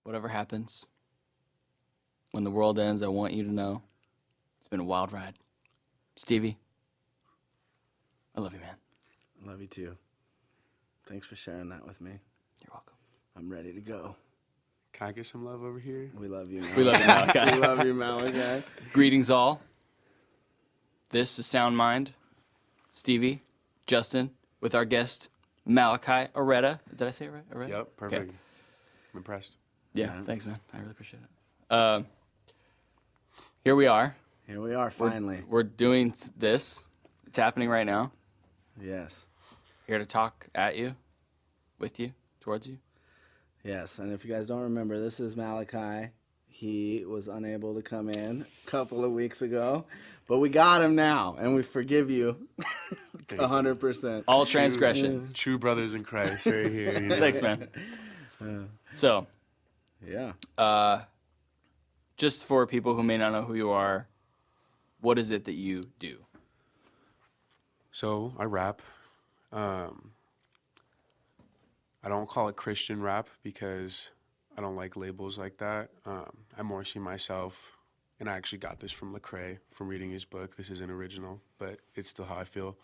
whatever happens, when the world ends, I want you to know it's been a wild ride. Stevie, I love you, man. I love you too. Thanks for sharing that with me. You're welcome. I'm ready to go. Can I get some love over here? We love you, Malakai. We love you, Malakai. We love you, Malakai. Greetings, all. This is SoundMind. Stevie, Justin, with our guest, Malakai Areta. Did I say it right? Areta? Yep, perfect. Okay. I'm impressed. Yeah, thanks, man. I really appreciate it. Here we are. Here we are, finally. We're doing this. It's happening right now. Yes. Here to talk at you, with you, towards you. Yes, and if you guys don't remember, this is Malakai. He was unable to come in a couple of weeks ago, but we got him now, and we forgive you 100%. All transgressions. True brothers in Christ right here. You know? Thanks, man. So, Yeah. just for people who may not know who you are, what is it that you do? So I rap. I don't call it Christian rap because I don't like labels like that. I more see myself, and I actually got this from Lecrae from reading his book. This isn't original, but it's still how I feel.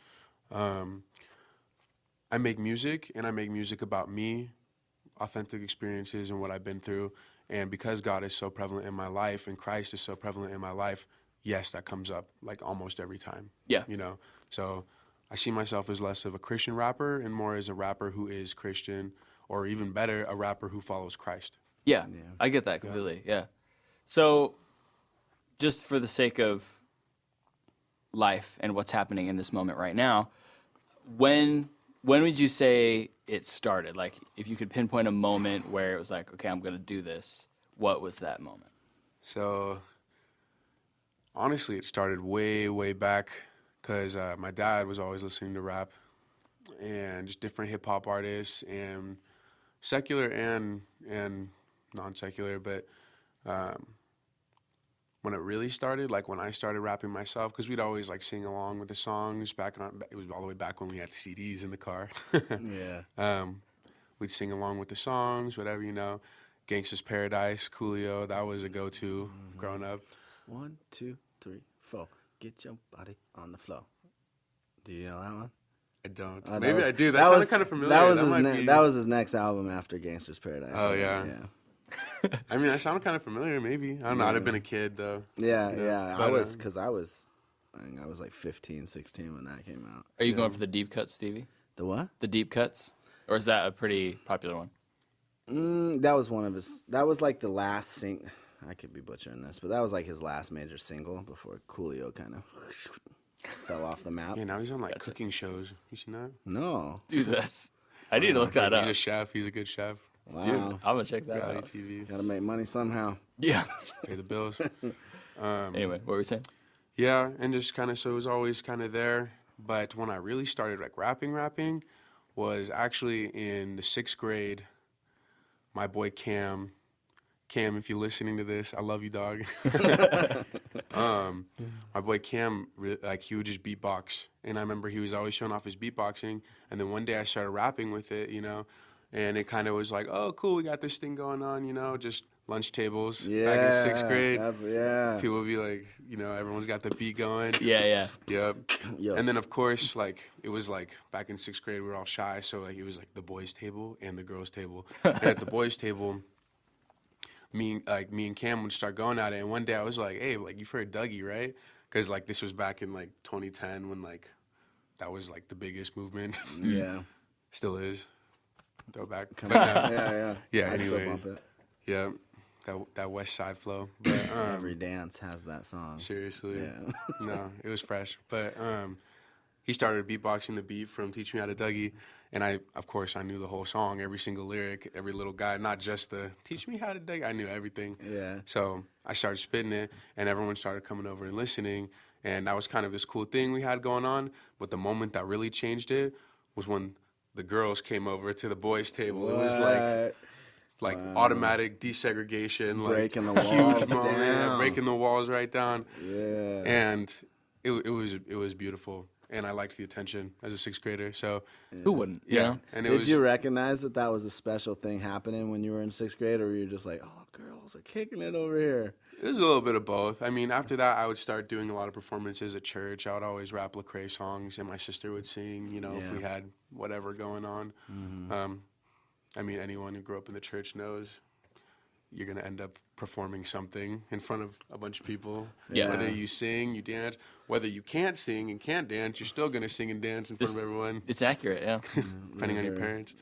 I make music, and I make music about me, authentic experiences and what I've been through. And because God is so prevalent in my life and Christ is so prevalent in my life, yes, that comes up like almost every time. Yeah. You know, so I see myself as less of a Christian rapper and more as a rapper who is Christian, or even better, a rapper who follows Christ. Yeah, I get that completely. Yeah. So, just for the sake of life and what's happening in this moment right now, when would you say it started? Like, if you could pinpoint a moment where it was like, okay, I'm going to do this, what was that moment? So, honestly, it started way, way back because my dad was always listening to rap and just different hip-hop artists and secular and non-secular. But when it really started, like when I started rapping myself, because we'd always like sing along with the songs it was all the way back when we had CDs in the car. Yeah. We'd sing along with the songs, whatever, you know. Gangsta's Paradise, Coolio, that was a go-to growing up. 1, 2, 3, 4. Get your body on the floor. Do you know that one? I don't. Maybe I do. That sounded kind of familiar. That was his next album after Gangsta's Paradise. Oh, yeah. I mean, that sounded kind of familiar, maybe. I don't know. I'd have been a kid, though. Yeah. But, I was like 15, 16 when that came out. Are you going for the deep cuts, Stevie? The what? The deep cuts? Or is that a pretty popular one? That was one of his. That was like the last I could be butchering this, but that was like his last major single before Coolio kind of fell off the map. Yeah, now he's on like cooking shows. You seen that? No. Dude, I need to look that up. He's a chef. He's a good chef. Wow. Dude, I'm going to check that Reality out. TV. Gotta make money somehow. Yeah. Pay the bills. Anyway, what were we saying? Yeah, and just kind of, so it was always kind of there. But when I really started like rapping was actually in the 6th grade. My boy Cam, if you're listening to this, I love you, dog. My boy Cam, like he would just beatbox, and I remember he was always showing off his beatboxing. And then one day I started rapping with it, you know, and it kind of was like, oh, cool, we got this thing going on, you know, just lunch tables. Yeah. Back in 6th grade, people would be like, you know, everyone's got the beat going. Yeah. Yep. Yo. And then of course, like it was like back in 6th grade, we were all shy, so like it was like the boys' table and the girls' table. And at the boys' table, me and Cam would start going at it. And one day I was like, hey, like you've heard Dougie, right? Because like this was back in like 2010 when like that was like the biggest movement. Yeah. Still is. Throwback. Yeah. Yeah. I still Anyways. bump it. Yeah. That West Side flow. But, Every dance has that song. Seriously. Yeah. No, it was fresh. But he started beatboxing the beat from Teach Me How to Dougie. And I knew the whole song, every single lyric, every little guy, not just the Teach Me How to Dougie. I knew everything. Yeah. So I started spitting it, and everyone started coming over and listening. And that was kind of this cool thing we had going on. But the moment that really changed it was when the girls came over to the boys' table. What? It was like automatic desegregation, breaking like the walls huge moment, down. breaking the walls right down. Yeah. And it was beautiful. and I liked the attention as a 6th grader. So Who wouldn't? You know? and it Did was you recognize that was a special thing happening when you were in 6th grade, or were you just like, oh, girls are kicking it over here? it was a little bit of both. I mean, after that, I would start doing a lot of performances at church. I would always rap Lecrae songs, and my sister would sing. You know, if we had whatever going on. I mean, anyone who grew up in the church knows you're going to end up performing something in front of a bunch of people. Yeah. Whether you sing, you dance. Whether you can't sing and can't dance, you're still going to sing and dance in front of everyone, It's accurate, yeah. depending on your parents.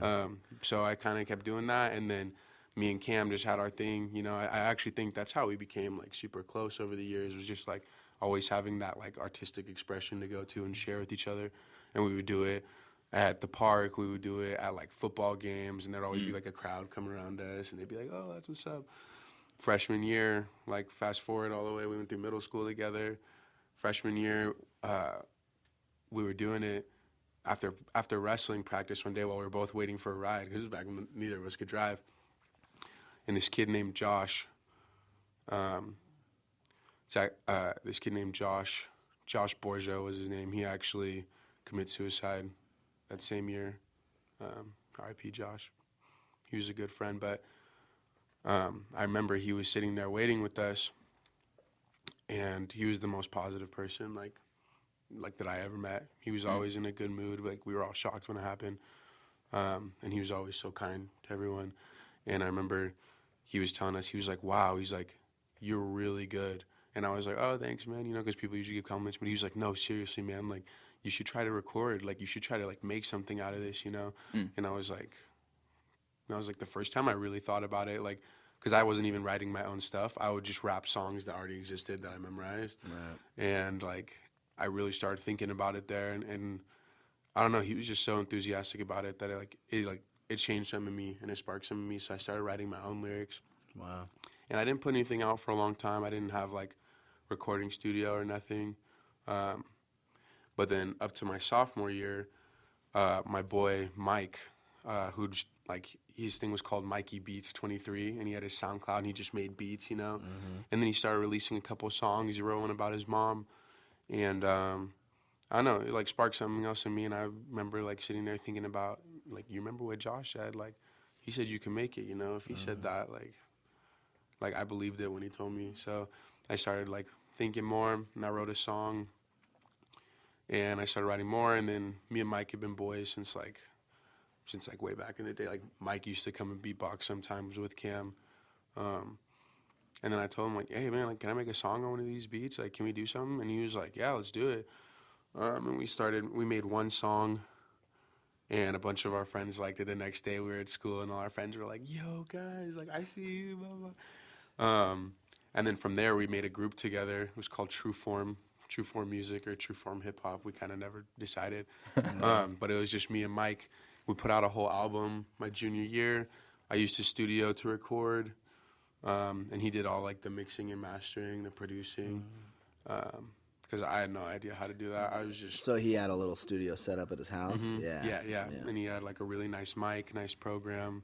Yeah. So I kind of kept doing that. And then me and Cam just had our thing. You know, I actually think that's how we became, like, super close over the years. It was just, like, always having that, like, artistic expression to go to and share with each other. And we would do it at the park, we would do it at like football games, and there'd always be like a crowd coming around us, and they'd be like, oh, that's what's up. Freshman year, like fast forward all the way, we went through middle school together. Freshman year, we were doing it after wrestling practice one day while we were both waiting for a ride, because it was back when neither of us could drive. And this kid named Josh, Josh Borgia was his name. He actually committed suicide that same year. R.I.P. Josh. He was a good friend, but I remember he was sitting there waiting with us, and he was the most positive person like that I ever met. He was always in a good mood. Like, we were all shocked when it happened, and he was always so kind to everyone. And I remember he was telling us, he was like, wow, he's like, you're really good. And I was like, oh, thanks, man, you know, because people usually give compliments. But he was like, no, seriously, man, like, you should try to record. Like, you should try to, like, make something out of this, you know? And I was like, the first time I really thought about it, like, because I wasn't even writing my own stuff. I would just rap songs that already existed that I memorized. Right. And, like, I really started thinking about it there. And I don't know, he was just so enthusiastic about it that it changed something in me, and it sparked something in me. So I started writing my own lyrics. Wow. And I didn't put anything out for a long time. I didn't have, like, recording studio or nothing. But then up to my sophomore year, my boy Mike, who just, like, his thing was called Mikey Beats 23, and he had his SoundCloud, and he just made beats, you know. And then he started releasing a couple of songs. He wrote one about his mom, and I don't know, it, like, sparked something else in me. And I remember, like, sitting there thinking about, like, you remember what Josh said? Like, he said you can make it, you know. If he said that, like I believed it when he told me. So I started, like, thinking more, and I wrote a song. And I started writing more, and then me and Mike have been boys since way back in the day. Like, Mike used to come and beatbox sometimes with Cam. And then I told him, like, hey, man, like, can I make a song on one of these beats? Like, can we do something? And he was like, yeah, let's do it. And we made one song, and a bunch of our friends liked it the next day. We were at school, and all our friends were like, yo, guys, like, I see you, blah, blah. And then from there, we made a group together. It was called True Form Music or True Form Hip Hop. We kind of never decided. But it was just me and Mike. We put out a whole album my junior year. I used his studio to record, and he did all, like, the mixing and mastering, the producing, because I had no idea how to do that. I was just... So he had a little studio set up at his house? Yeah. And he had, like, a really nice mic, nice program.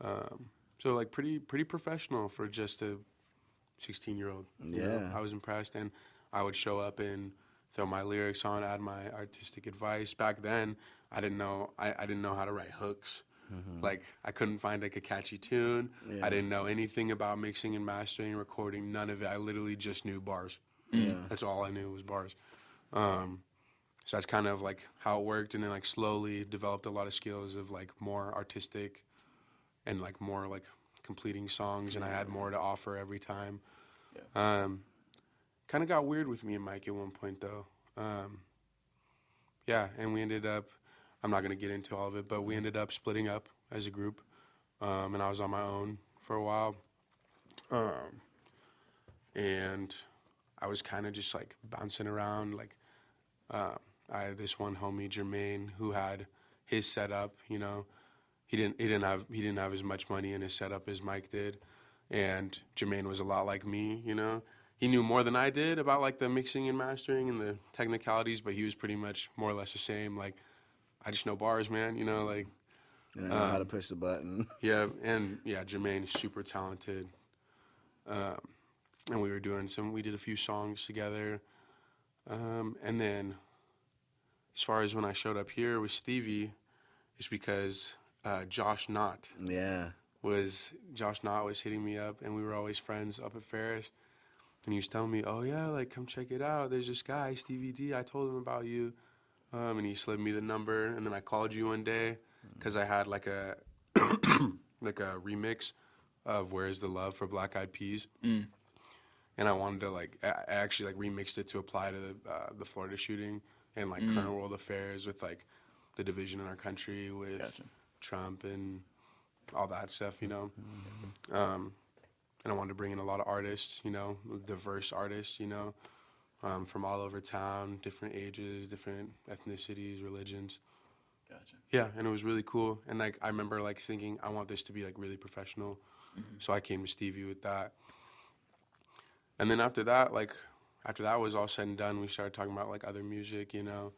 So, like, pretty professional for just a 16-year-old. Yeah. You know? I was impressed, and I would show up and throw my lyrics on, add my artistic advice. Back then, I didn't know how to write hooks. Like, I couldn't find, like, a catchy tune. I didn't know anything about mixing and mastering and recording, none of it. I literally just knew bars. That's all I knew was bars. So that's kind of, like, how it worked, and then, like, slowly developed a lot of skills of, like, more artistic and, like, more, like, completing songs, and I had more to offer every time. Kind of got weird with me and Mike at one point, though. And we ended up, I'm not going to get into all of it, but we ended up splitting up as a group, and I was on my own for a while. And I was kind of just, like, bouncing around. Like, I had this one homie, Jermaine, who had his setup, you know. He didn't have as much money in his setup as Mike did, and Jermaine was a lot like me, you know. He knew more than I did about, like, the mixing and mastering and the technicalities, but he was pretty much more or less the same. Like, I just know bars, man, you know, like. You know how to push the button. Jermaine is super talented. And we did a few songs together. And then as far as when I showed up here with Stevie, it's because Josh Knott was hitting me up, and we were always friends up at Ferris. And he was telling me, oh, yeah, like, come check it out. There's this guy, Stevie D. I told him about you. And he slid me the number. And then I called you one day because I had, like, a like a remix of Where's the Love for Black Eyed Peas. And I wanted to, like, I actually, like, remixed it to apply to the Florida shooting and, like, current world affairs with, like, the division in our country with Trump and all that stuff, you know. And I wanted to bring in a lot of artists, you know, diverse artists, you know, from all over town, different ages, different ethnicities, religions. Gotcha. Yeah, and it was really cool. And, like, I remember, like, thinking, I want this to be, like, really professional. So I came to Stevie with that. And then after that was all said and done, we started talking about, like, other music, you know.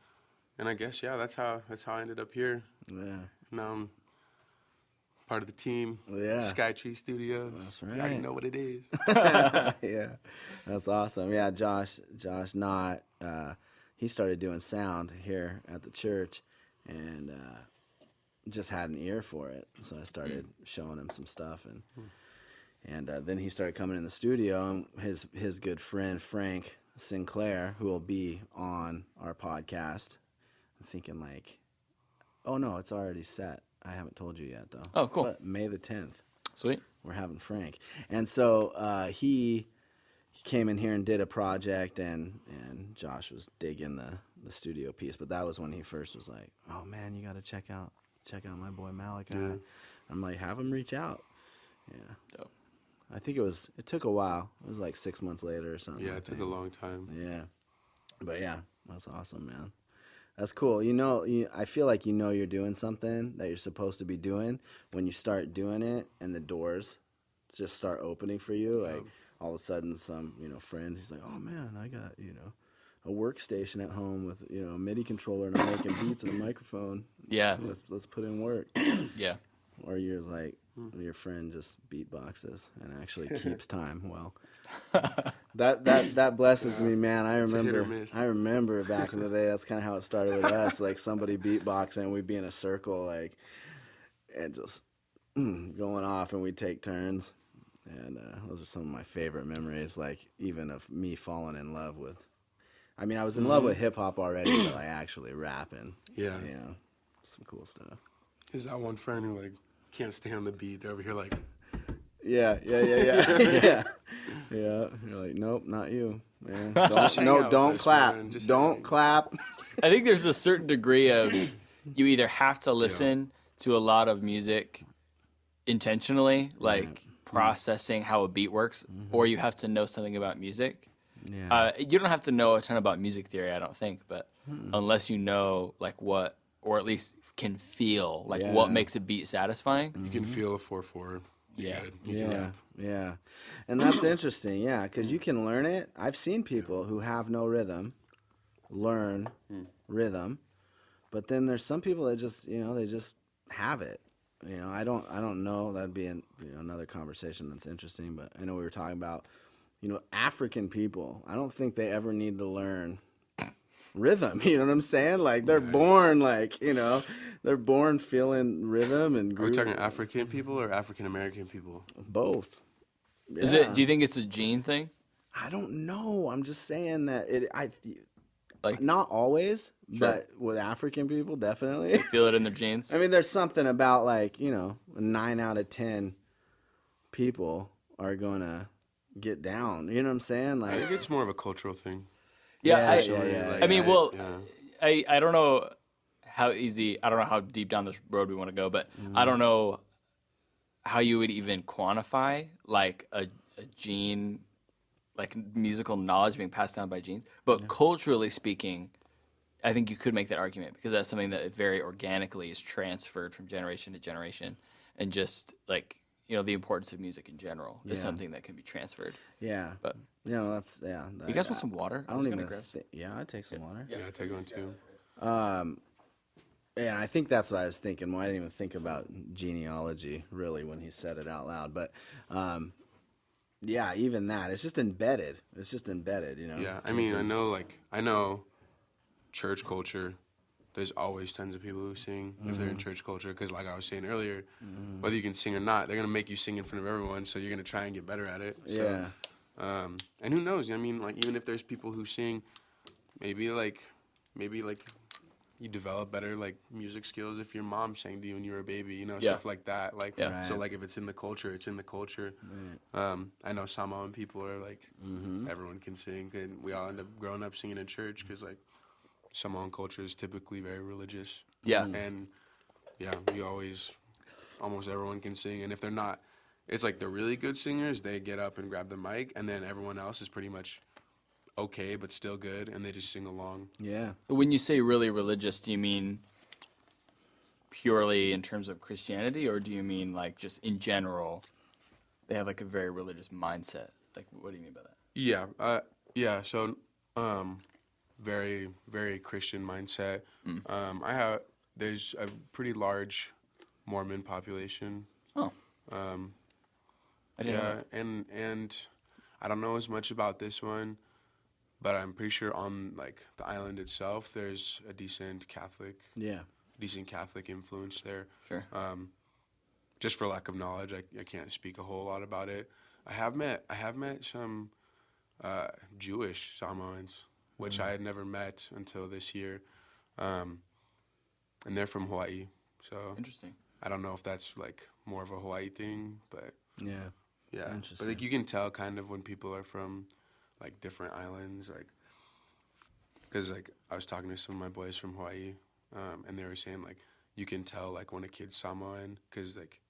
And I guess, yeah, that's how I ended up here. Yeah. Now I'm part of the team. Yeah. Skytree Studio. That's right. You already know what it is. Yeah, that's awesome. Yeah, Josh Knott, he started doing sound here at the church, and just had an ear for it. So I started showing him some stuff, and then he started coming in the studio. And his good friend Frank Sinclair, who will be on our podcast. I'm thinking like, oh no, it's already set. I haven't told you yet though. Oh, cool. But May the 10th. Sweet. We're having Frank. And so he came in here and did a project, and Josh was digging the studio piece. But that was when he first was like, oh man, you got to check out my boy Malakai. I'm like, have him reach out. Yeah. Dope. I think it took a while. It was like 6 months later or something. Yeah, it took a long time. Yeah. But yeah, that's awesome, man. That's cool. You know, I feel like you're doing something that you're supposed to be doing when you start doing it, and the doors just start opening for you. Like all of a sudden, some friend, he's like, "Oh man, I got a workstation at home with a MIDI controller, and I'm making beats and a microphone. Yeah. Let's put in work." Yeah. Or you're like, your friend just beatboxes and actually keeps time. Well, that blesses me, man. I remember back in the day. That's kind of how it started with us. Like somebody beatboxing, we'd be in a circle, like, and just going off, and we'd take turns. And those are some of my favorite memories. Like even of me falling in love with. I mean, I was in love with hip hop already, but like actually rapping. Yeah. Some cool stuff. There's that one friend who like can't stay on the beat. They're over here like. Yeah. Yeah. You're like, nope, not you, man. Don't clap. Don't clap. I think there's a certain degree of you either have to listen to a lot of music intentionally, like processing how a beat works, or you have to know something about music. Yeah. You don't have to know a ton about music theory, I don't think, but unless you know like what, or at least can feel like what makes a beat satisfying. You can feel a 4/4. Yeah. And that's interesting, because you can learn it. I've seen people who have no rhythm learn rhythm, but then there's some people that just, they just have it. I don't know. That'd be another conversation that's interesting, but I know we were talking about, African people. I don't think they ever need to learn rhythm. You know what I'm saying? Like they're born like, they're born feeling rhythm and groove. Are we talking African people or African American people? Both. Yeah. Is it? Do you think it's a gene thing? I don't know. I'm just saying that like not always, but with African people, definitely. They feel it in their genes. I mean, there's something about like 9 out of 10 people are gonna get down. You know what I'm saying? Like I think it's more of a cultural thing. Yeah. Yeah. I mean, I don't know how easy. I don't know how deep down this road we want to go, but I don't know how you would even quantify like a gene, like musical knowledge being passed down by genes. But culturally speaking, I think you could make that argument because that's something that very organically is transferred from generation to generation, and just like the importance of music in general is something that can be transferred. Yeah. But that's you guys want some water? I don't even. I'd take some water. Yeah, I'd take one too. Yeah, I think that's what I was thinking. Well, I didn't even think about genealogy really when he said it out loud, but even that, it's just embedded. Yeah, I mean, I know church culture there's always tons of people who sing if they're in church culture. Because like I was saying earlier, whether you can sing or not, they're going to make you sing in front of everyone, so you're going to try and get better at it. Yeah. So, and who knows? I mean, like, even if there's people who sing, maybe like you develop better like music skills if your mom sang to you when you were a baby, you know, stuff like that. Like, so like if it's in the culture, it's in the culture. Right. I know Samoan people are like, everyone can sing, and we all end up growing up singing in church because like Samoan culture is typically very religious. Yeah. And we always, almost everyone can sing, and if they're not, it's like the really good singers, they get up and grab the mic, and then everyone else is pretty much okay, but still good, and they just sing along. Yeah. When you say really religious, do you mean purely in terms of Christianity, or do you mean like just in general, they have like a very religious mindset? Like, what do you mean by that? Yeah. So, very, very Christian mindset. There's a pretty large Mormon population. Oh. I didn't know that. and I don't know as much about this one, but I'm pretty sure on like the island itself, there's a decent Catholic influence there. Sure. Just for lack of knowledge, I can't speak a whole lot about it. I have met some Jewish Samoans, which I had never met until this year, and they're from Hawaii. So Interesting. I don't know if that's like more of a Hawaii thing, but Yeah. But like you can tell kind of when people are from like different islands, like because like I was talking to some of my boys from Hawaii, and they were saying like you can tell like when a kid's Samoan, because like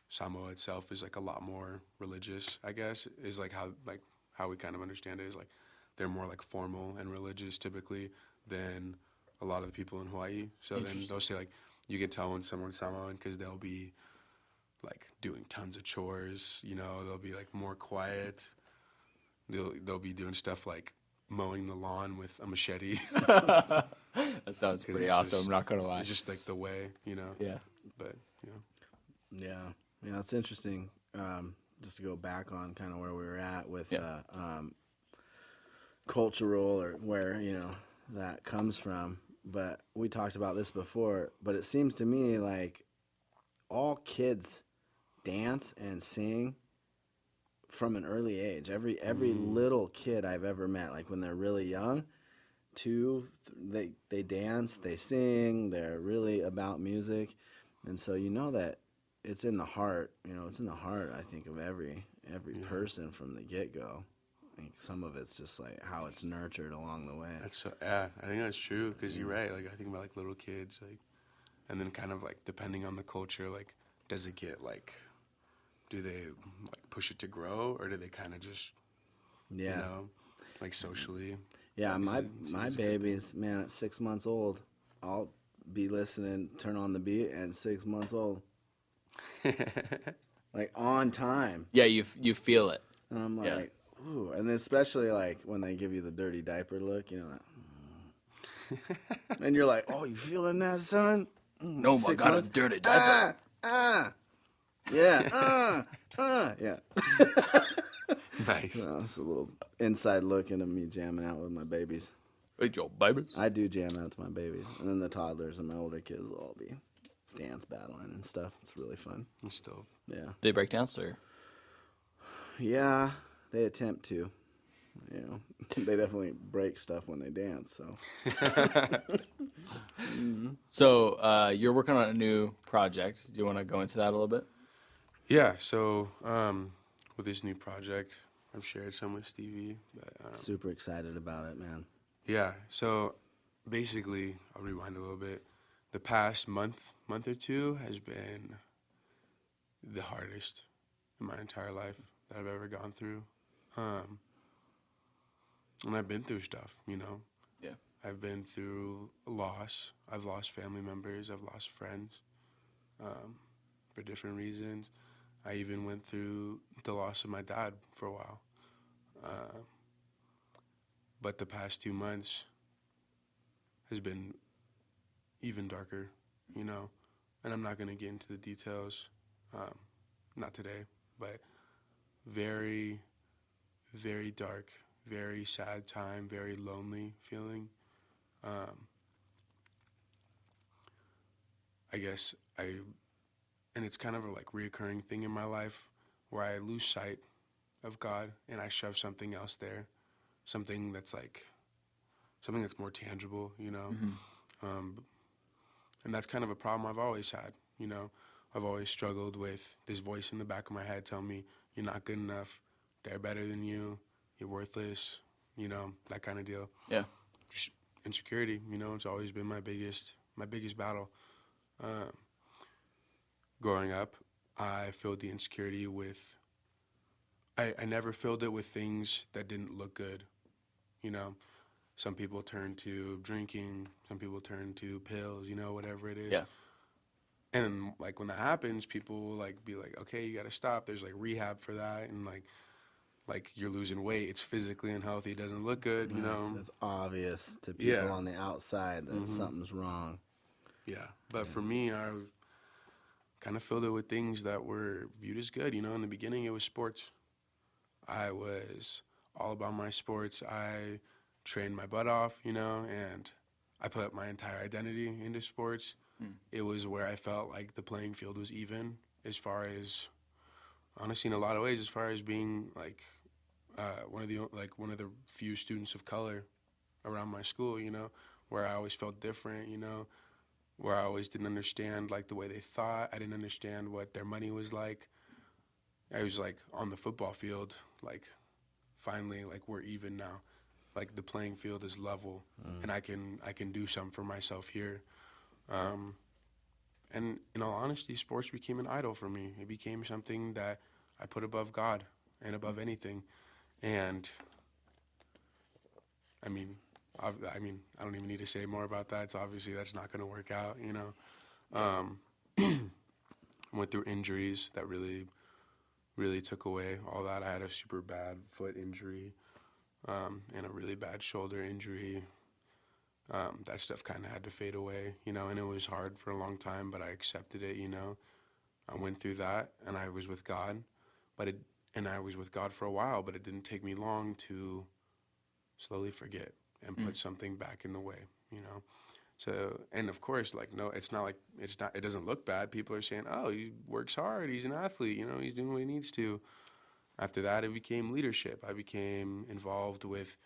Samoa itself is like a lot more religious, I guess, is like how we kind of understand it is like they're more like formal and religious typically than a lot of the people in Hawaii. So then they'll say like you can tell when someone's Samoan because they'll be like doing tons of chores, you know, they'll be like more quiet. They'll be doing stuff like mowing the lawn with a machete. That sounds pretty awesome, I'm not going to lie. It's just like the way, you know. Yeah. But, you know. Yeah, it's interesting. Just to go back on kind of where we were at with cultural or where, you know, that comes from. But we talked about this before, but it seems to me like all kids dance and sing from an early age. Every little kid I've ever met, like when they're really young, they dance, they sing, they're really about music. And so you know that it's in the heart, I think, of every person from the get-go. I think some of it's just like how it's nurtured along the way. I think that's true, because you're right. Like I think about like little kids, like, and then kind of like depending on the culture, like does it get like, do they like push it to grow, or do they kind of just, you know, like socially? Yeah, my babies, man, at 6 months old, I'll be listening, turn on the beat, and 6 months old, like on time. Yeah, you feel it. And I'm like, ooh, and especially like when they give you the dirty diaper look, you know that. And you're like, oh, you feeling that, son? No, my God, it's dirty diaper. Yeah. Nice. Well, it's a little inside look into me jamming out with my babies. Hey, yo, babies. I do jam out to my babies. And then the toddlers and my older kids will all be dance battling and stuff. It's really fun. It's dope. Yeah. They break down, sir. Yeah, they attempt to. You know, they definitely break stuff when they dance, so. So you're working on a new project. Do you want to go into that a little bit? Yeah, so with this new project, I've shared some with Stevie. But, super excited about it, man. Yeah, so basically, I'll rewind a little bit. The past month or two has been the hardest in my entire life that I've ever gone through. And I've been through stuff, you know. Yeah. I've been through loss. I've lost family members. I've lost friends for different reasons. I even went through the loss of my dad for a while. But the past 2 months has been even darker, you know. And I'm not going to get into the details, not today, but very, very dark, very sad time, very lonely feeling. I guess and it's kind of a like reoccurring thing in my life where I lose sight of God and I shove something else there, something that's more tangible, you know. And that's kind of a problem I've always had, you know. I've always struggled with this voice in the back of my head telling me, you're not good enough, they're better than you, you're worthless, you know, that kind of deal. Yeah. Just insecurity, you know, it's always been my biggest battle. Growing up, I filled the insecurity with, I never filled it with things that didn't look good, you know. Some people turn to drinking, some people turn to pills, you know, whatever it is. Yeah. And like when that happens, people will like be like, okay, you gotta stop. There's like rehab for that, and like you're losing weight. It's physically unhealthy. It doesn't look good, you know. It's obvious to people Yeah. on the outside that something's wrong. Yeah, but for me, I kind of filled it with things that were viewed as good. You know, in the beginning, it was sports. I was all about my sports. I trained my butt off, you know, and I put my entire identity into sports. It was where I felt like the playing field was even, as far as, honestly, in a lot of ways, as far as being like one of the few students of color around my school, you know, where I always felt different, you know, where I always didn't understand like the way they thought. I didn't understand what their money was like. I was like on the football field, like finally, like we're even now. Like the playing field is level, and I can do something for myself here. And in all honesty, sports became an idol for me. It became something that I put above God and above anything. And I mean, I don't even need to say more about that. It's obviously that's not going to work out, you know. Went through injuries that really took away all that. I had a super bad foot injury, and a really bad shoulder injury. That stuff kind of had to fade away, you know, and it was hard for a long time, but I accepted it, you know. I went through that, and I was with God, and I was with God for a while, but it didn't take me long to slowly forget and put something back in the way, you know. So, and of course, like, no, it doesn't look bad. People are saying, oh, he works hard, he's an athlete, you know, he's doing what he needs to. After that, it became leadership. I became involved with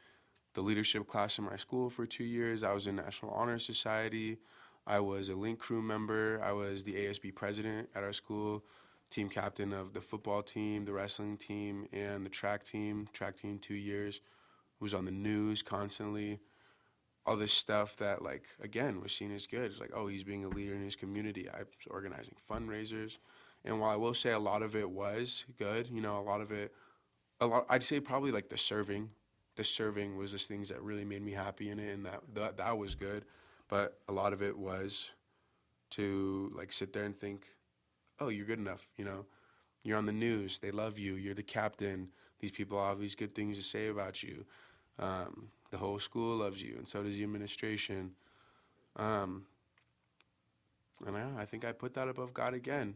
the leadership class in my school for 2 years. I was in National Honor Society. I was a Link Crew member. I was the ASB president at our school, team captain of the football team, the wrestling team, and the track team. Track team 2 years. Was on the news constantly. All this stuff that, like, again, was seen as good. It's like, oh, he's being a leader in his community. I was organizing fundraisers. And while I will say a lot of it was good, you know, I'd say probably like the serving was the things that really made me happy in it, and that was good. But a lot of it was to like sit there and think, oh, you're good enough, you know, you're on the news, they love you, you're the captain, these people have these good things to say about you, the whole school loves you, and so does the administration. And I think I put that above God again.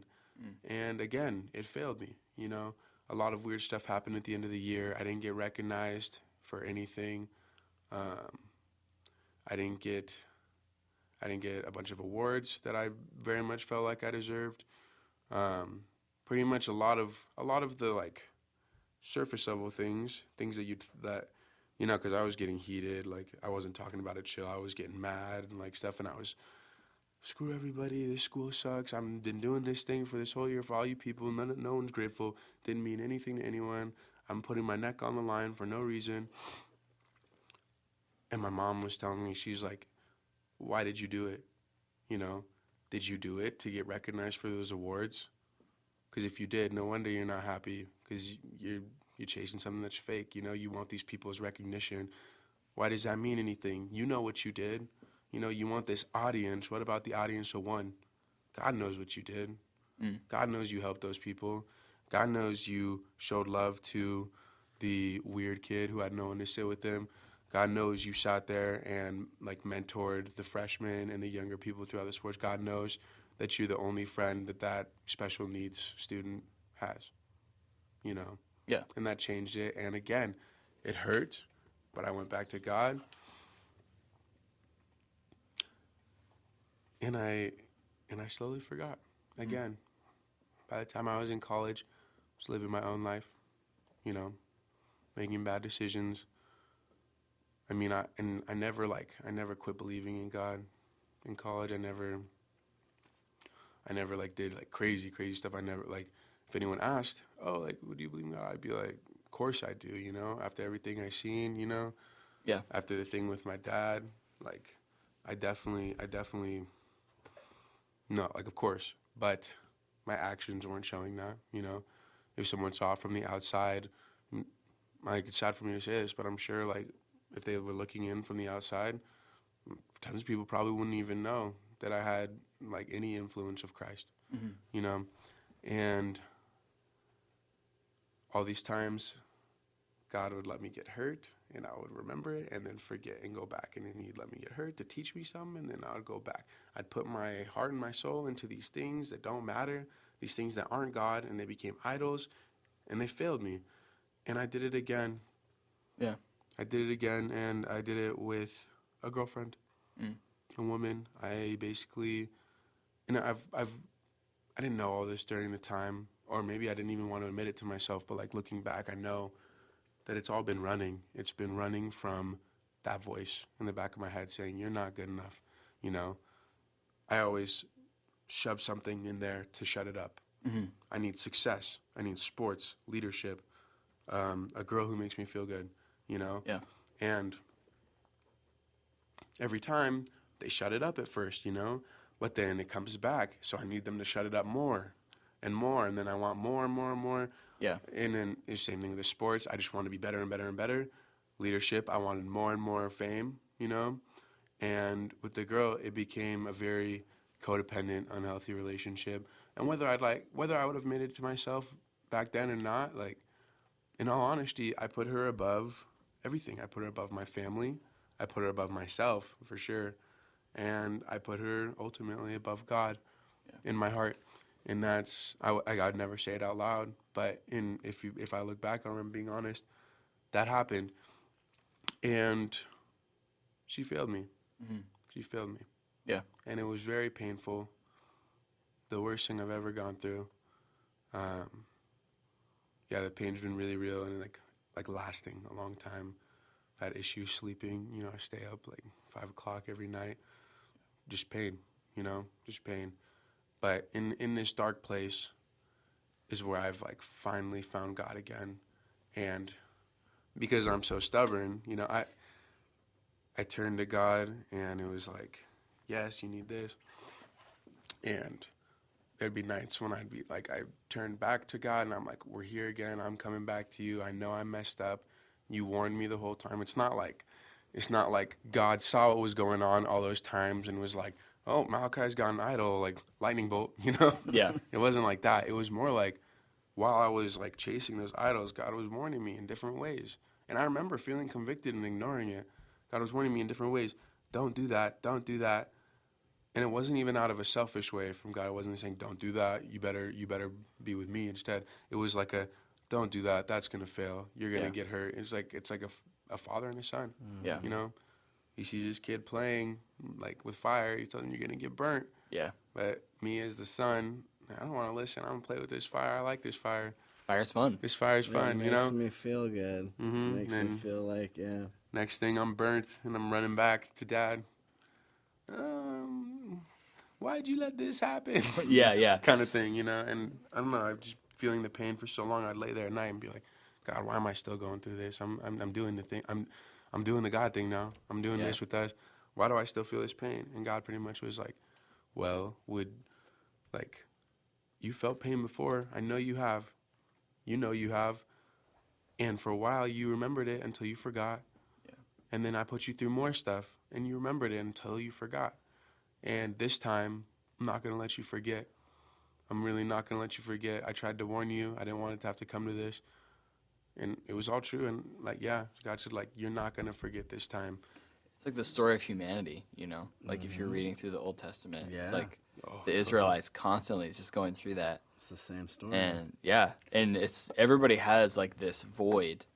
And again, it failed me, you know. A lot of weird stuff happened at the end of the year. I didn't get recognized for anything. I didn't get a bunch of awards that I very much felt like I deserved. Pretty much a lot of the like surface level things that you know, because I was getting heated. Like I wasn't talking about it chill. I was getting mad and like stuff, and I was, screw everybody, this school sucks, I've been doing this thing for this whole year for all you people, no one's grateful, didn't mean anything to anyone, I'm putting my neck on the line for no reason. And my mom was telling me, she's like, why did you do it? You know, did you do it to get recognized for those awards? Because if you did, no wonder you're not happy, because you're chasing something that's fake, you know, you want these people's recognition. Why does that mean anything? You know what you did. You know, you want this audience. What about the audience of one? God knows what you did. God knows you helped those people. God knows you showed love to the weird kid who had no one to sit with him. God knows you sat there and like mentored the freshmen and the younger people throughout the sports. God knows that you're the only friend that special needs student has, you know? Yeah. And that changed it. And again, it hurt, but I went back to God. And I And I slowly forgot again. By the time I was in college, I was living my own life, you know, making bad decisions. I mean, I never quit believing in God in college. I never like did like crazy stuff. I never, like, if anyone asked, oh, like, do you believe in God? I'd be like, of course I do, you know, after everything I seen, you know. Yeah. After the thing with my dad, like, I definitely, no, like, of course, but my actions weren't showing that, you know. If someone saw it from the outside, like, it's sad for me to say this, but I'm sure, like, if they were looking in from the outside, tons of people probably wouldn't even know that I had, like, any influence of Christ, you know. And all these times, God would let me get hurt, and I would remember it, and then forget and go back. And then he'd let me get hurt to teach me something, and then I would go back. I'd put my heart and my soul into these things that don't matter, these things that aren't God, and they became idols, and they failed me. And I did it again. Yeah. I did it again, and I did it with a girlfriend, a woman. I basically, and I didn't know all this during the time, or maybe I didn't even want to admit it to myself, but like looking back, I know that it's all been running. It's been running from that voice in the back of my head saying, you're not good enough, you know. I always shove something in there to shut it up. I need success. I need sports, leadership, a girl who makes me feel good, you know. Yeah. And every time they shut it up at first, you know, but then it comes back. So I need them to shut it up more and more. And then I want more and more and more. Yeah. And then it's the same thing with the sports. I just want to be better and better and better. Leadership, I wanted more and more fame, you know. And with the girl, it became a very codependent, unhealthy relationship. And whether I would have made it to myself back then or not, like, in all honesty, I put her above everything. I put her above my family. I put her above myself, for sure. And I put her ultimately above God in my heart. And that's, I'd never say it out loud, but if I look back on it, I'm being honest, that happened. And she failed me. She failed me. Yeah. And it was very painful. The worst thing I've ever gone through. Yeah, the pain's been really real and like lasting a long time. I've had issues sleeping, you know, I stay up like 5 o'clock every night. Just pain, you know, just pain. But in this dark place is where I've like finally found God again. And because I'm so stubborn, you know, I turned to God and it was like, yes, you need this. And there'd be nights when I'd be like, I turned back to God and I'm like, we're here again. I'm coming back to you. I know I messed up. You warned me the whole time. It's not like God saw what was going on all those times and was like, oh, Malakai's got an idol, like lightning bolt, you know? Yeah. It wasn't like that. It was more like while I was like chasing those idols, God was warning me in different ways. And I remember feeling convicted and ignoring it. God was warning me in different ways. Don't do that. Don't do that. And it wasn't even out of a selfish way from God. It wasn't saying, don't do that. You better be with me instead. It was like a, don't do that. That's going to fail. You're going to get hurt. It's like a father and a son. Yeah. You know, he sees his kid playing like with fire. He tells him you're going to get burnt. Yeah. But me as the son, I don't want to listen. I'm going to play with this fire. I like this fire. Fire's fun. This fire's fun, you know? Makes me feel good. Makes me feel like, Next thing, I'm burnt, and I'm running back to Dad. Why'd you let this happen? Yeah. Kind of thing, you know? And I don't know, I'm just feeling the pain for so long. I'd lay there at night and be like, God, why am I still going through this? I'm doing the thing. I'm doing the God thing now. I'm doing this with us. Why do I still feel this pain? And God pretty much was like, well, you felt pain before. I know you have. You know you have. And for a while, you remembered it until you forgot. Yeah. And then I put you through more stuff, and you remembered it until you forgot. And this time, I'm not going to let you forget. I'm really not going to let you forget. I tried to warn you. I didn't want it to have to come to this. And it was all true. And, God said, you're not going to forget this time. It's like the story of humanity, you know? Like if you're reading through the Old Testament, it's like Oh, the Israelites constantly just going through that. it's the same story. And it's everybody has like this void,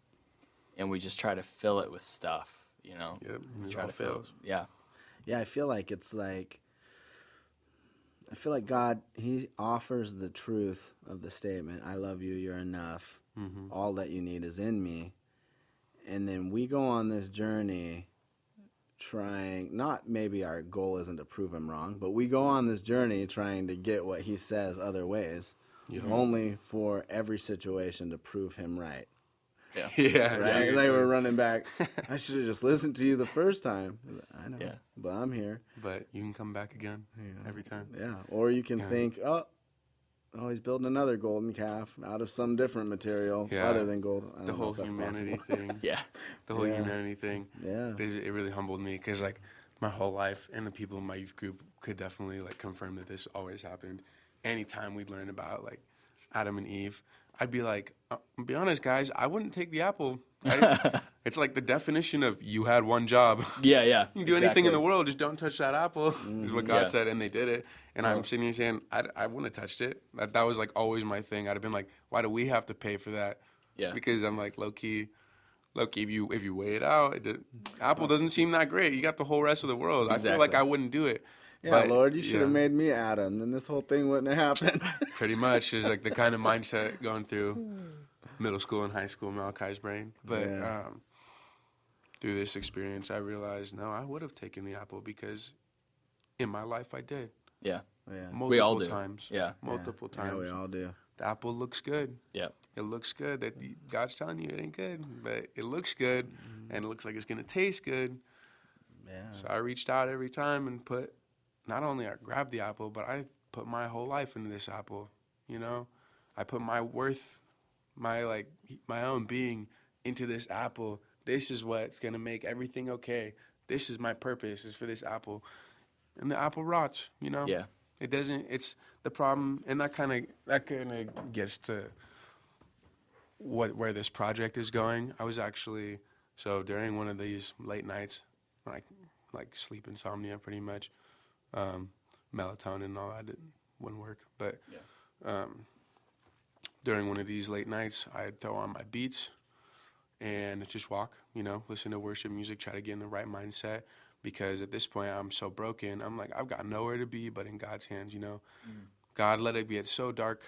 and we just try to fill it with stuff, you know? Yep, We it try all to fill it. fails. Yeah. Yeah, I feel like it's like, I feel like God, he offers the truth of the statement, I love you, you're enough. All that you need is in me. And then we go on this journey trying, not maybe our goal isn't to prove him wrong, but we go on this journey trying to get what he says other ways, only for every situation to prove him right. Yeah. Yeah. Right? Like we're running back. I should have just listened to you the first time. I know, Yeah. but I'm here. But you can come back again every time. Yeah. Or you can think, oh, he's building another golden calf out of some different material other than gold. I don't The know whole if that's humanity possible. thing. Yeah. The whole humanity thing. Yeah. It really humbled me because, like, my whole life and the people in my youth group could definitely, like, confirm that this always happened. Anytime we'd learn about, like, Adam and Eve, I'd be like, I'll be honest, guys, I wouldn't take the apple. It's like the definition of you had one job. Yeah, yeah. You can do anything in the world, just don't touch that apple, is what God said, and they did it. And I'm sitting here saying, I wouldn't have touched it. That was, like, always my thing. I'd have been like, why do we have to pay for that? Yeah. Because I'm like, low-key, if you weigh it out, apple doesn't seem that great. You got the whole rest of the world. Exactly. I feel like I wouldn't do it. Yeah, But, Lord, you should have made me Adam, then this whole thing wouldn't have happened. Pretty much is like the kind of mindset going through middle school and high school, Malakai's brain. But through this experience, I realized, no, I would have taken the apple because in my life I did. Yeah. Multiple We all do. times. Yeah. Multiple times. Yeah, we all do. The apple looks good. Yeah. It looks good. God's telling you it ain't good, but it looks good, and it looks like it's going to taste good. Yeah. So I reached out every time and put, not only I grabbed the apple, but I put my whole life into this apple, you know? I put my worth, my own being into this apple. This is what's going to make everything okay. This is my purpose, is for this apple. And the apple rots, you know? Yeah. It doesn't, it's the problem, and that kind of gets to where this project is going. I was actually, so during one of these late nights, like sleep insomnia pretty much, melatonin and all that wouldn't work, but during one of these late nights, I'd throw on my beats and just walk, you know, listen to worship music, try to get in the right mindset. Because at this point, I'm so broken. I'm like, I've got nowhere to be but in God's hands, you know. God let it get so dark.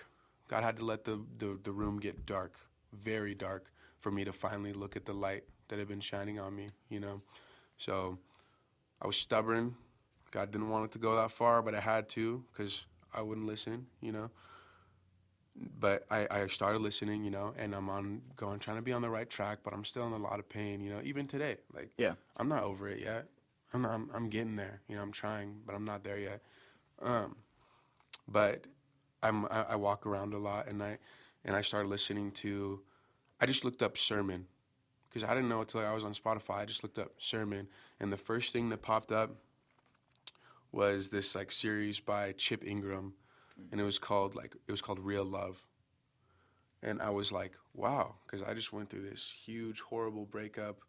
God had to let the room get dark, very dark, for me to finally look at the light that had been shining on me, you know. So I was stubborn. God didn't want it to go that far, but I had to because I wouldn't listen, you know. But I started listening, you know, and I'm trying to be on the right track, but I'm still in a lot of pain, you know, even today. Like, I'm not over it yet. I'm getting there, you know. I'm trying, but I'm not there yet. But I walk around a lot, and I started listening to. I just looked up sermon, because I didn't know until I was on Spotify. I just looked up sermon, and the first thing that popped up was this like series by Chip Ingram, and it was called Real Love. And I was like, wow, because I just went through this huge, horrible breakup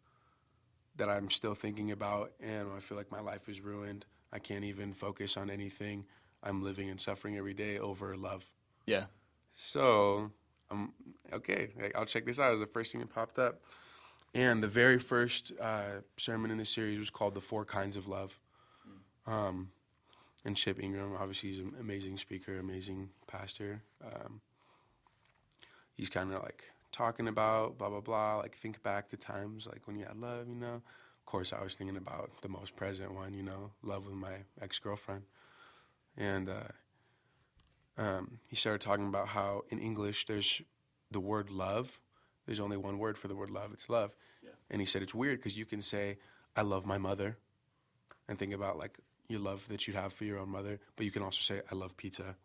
that I'm still thinking about, and I feel like my life is ruined. I can't even focus on anything. I'm living and suffering every day over love. Yeah. So, okay, I'll check this out. It was the first thing that popped up. And the very first sermon in the series was called The 4 Kinds of Love. And Chip Ingram, obviously, he's an amazing speaker, amazing pastor. He's kind of like talking about blah, blah, blah, like think back to times like when you had love, you know. Of course, I was thinking about the most present one, you know, love with my ex-girlfriend. And he started talking about how in English there's the word love. There's only one word for the word love. It's love. Yeah. And he said it's weird because you can say, I love my mother, and think about like your love that you'd have for your own mother, but you can also say, I love pizza.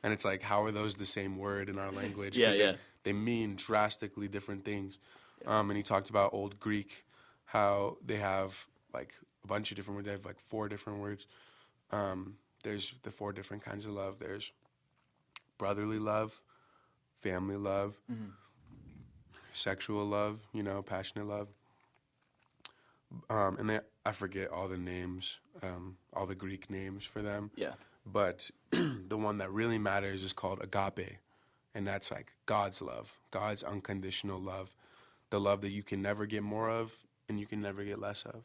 And it's like, how are those the same word in our language? They mean drastically different things. And he talked about Old Greek, how they have like a bunch of different words. They have like 4 different words. There's the 4 different kinds of love. There's brotherly love, family love, sexual love, you know, passionate love. And I forget all the names, all the Greek names for them. Yeah. But the one that really matters is called Agape. And that's like God's love, God's unconditional love, the love that you can never get more of and you can never get less of.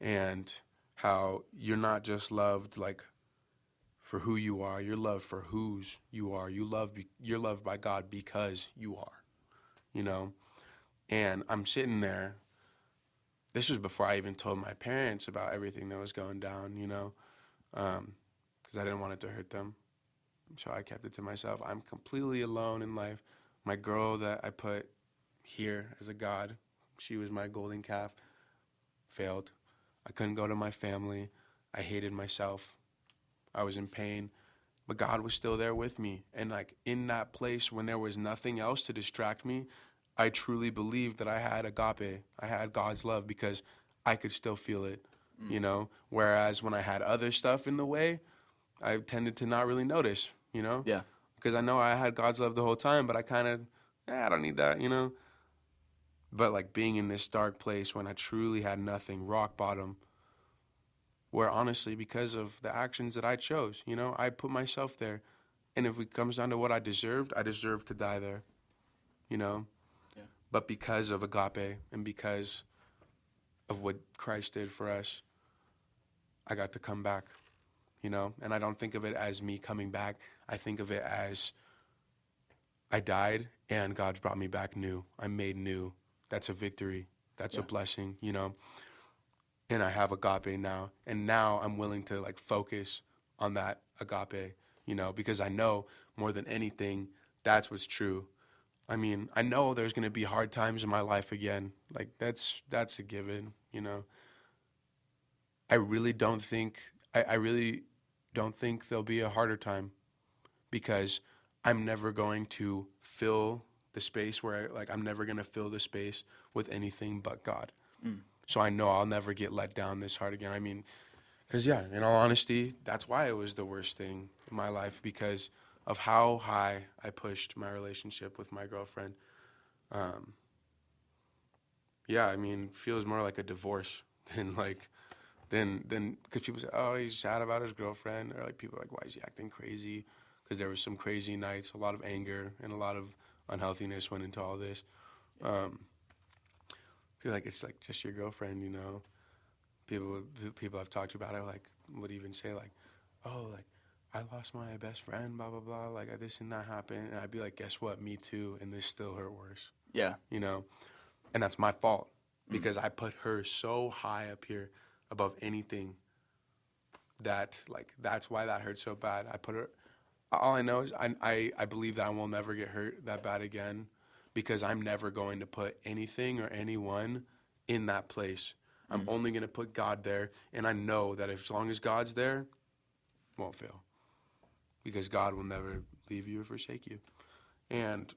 And how you're not just loved like for who you are. You're loved for whose you are. You're loved by God because you are, you know? And I'm sitting there. This was before I even told my parents about everything that was going down, you know, because I didn't want it to hurt them. So I kept it to myself. I'm completely alone in life. My girl that I put here as a God, she was my golden calf, failed. I couldn't go to my family. I hated myself. I was in pain. But God was still there with me. And like in that place when there was nothing else to distract me, I truly believed that I had agape. I had God's love because I could still feel it, you know? Whereas when I had other stuff in the way, I tended to not really notice, you know? Yeah. Because I know I had God's love the whole time, but I kind of, I don't need that, you know? But like being in this dark place when I truly had nothing, rock bottom, where honestly, because of the actions that I chose, you know, I put myself there. And if it comes down to what I deserved to die there, you know? Yeah. But because of agape and because of what Christ did for us, I got to come back, you know? And I don't think of it as me coming back. I think of it as I died and God's brought me back new. I'm made new. That's a victory. That's a blessing, you know? And I have agape now. And now I'm willing to like focus on that agape, you know, because I know more than anything, that's what's true. I mean, I know there's going to be hard times in my life again. Like that's a given, you know. I really don't think there'll be a harder time because I'm never going to fill the space where I'm never going to fill the space with anything but God. So I know I'll never get let down this hard again. I mean, because in all honesty, that's why it was the worst thing in my life because of how high I pushed my relationship with my girlfriend. I mean, it feels more like a divorce than because people say, oh, he's sad about his girlfriend, or like people are like, why is he acting crazy? Because there was some crazy nights, a lot of anger, and a lot of unhealthiness went into all this. I feel like it's like just your girlfriend, you know. People I've talked about it like would even say like, oh, like I lost my best friend, blah blah blah, like this and that happened, and I'd be like, guess what, me too, and this still hurt worse. Yeah. You know, and that's my fault because I put her so high up here above anything that like that's why that hurt so bad. I put her. All I know is I believe that I will never get hurt that bad again because I'm never going to put anything or anyone in that place. I'm only going to put God there, and I know that as long as God's there, it won't fail because God will never leave you or forsake you. And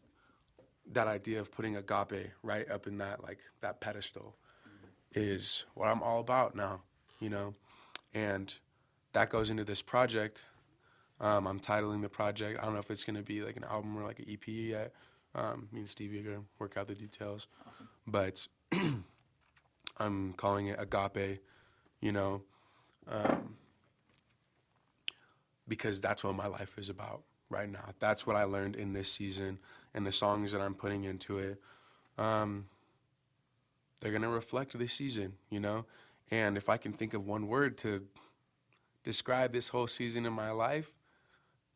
that idea of putting agape right up in that that pedestal is what I'm all about now, you know, and that goes into this project. I'm titling the project. I don't know if it's going to be like an album or like an EP yet. Me and Stevie are going to work out the details. Awesome. But I'm calling it Agape, you know, because that's what my life is about right now. That's what I learned in this season, and the songs that I'm putting into it, they're going to reflect this season, you know. And if I can think of one word to describe this whole season in my life,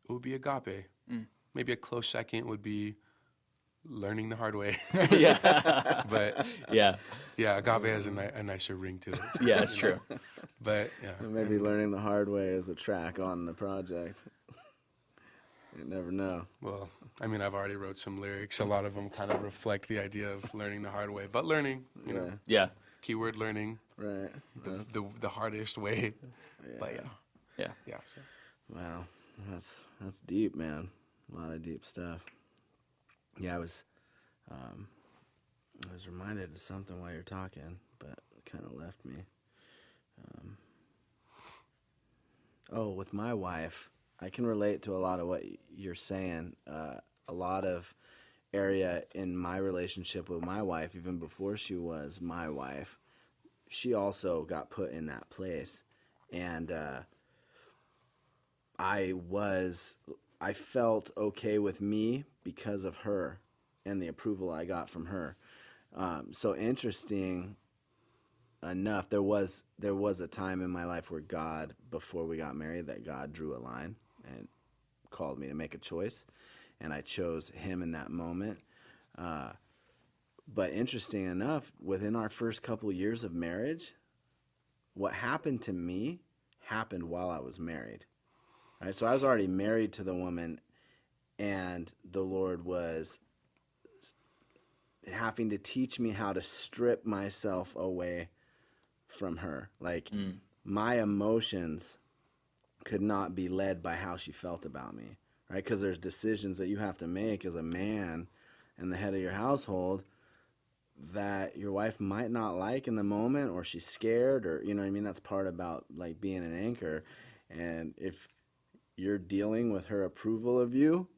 it would be agape. Maybe a close second would be learning the hard way. Yeah. But yeah. Agape has a nicer ring to it. Yeah, it's true. But Maybe learning the hard way is a track on the project. You never know. Well, I mean, I've already wrote some lyrics. A lot of them kind of reflect the idea of learning the hard way. But learning, you know, Yeah. keyword learning, Right. the hardest way. Yeah. But Yeah. so. Wow, that's deep, man. A lot of deep stuff. Yeah, I was reminded of something while you're talking, but it kind of left me. With my wife, I can relate to a lot of what you're saying. A lot of area in my relationship with my wife, even before she was my wife, she also got put in that place, and I felt okay with me because of her and the approval I got from her. So interesting enough. There was a time in my life where God, before we got married, that God drew a line and called me to make a choice, and I chose him in that moment. But interesting enough, within our first couple years of marriage, what happened to me happened while I was married. Right? So I was already married to the woman, and the Lord was having to teach me how to strip myself away from her. Like, my emotions could not be led by how she felt about me, right? Because there's decisions that you have to make as a man and the head of your household that your wife might not like in the moment, or she's scared, or, you know what I mean? That's part about, like, being an anchor. And if you're dealing with her approval of you,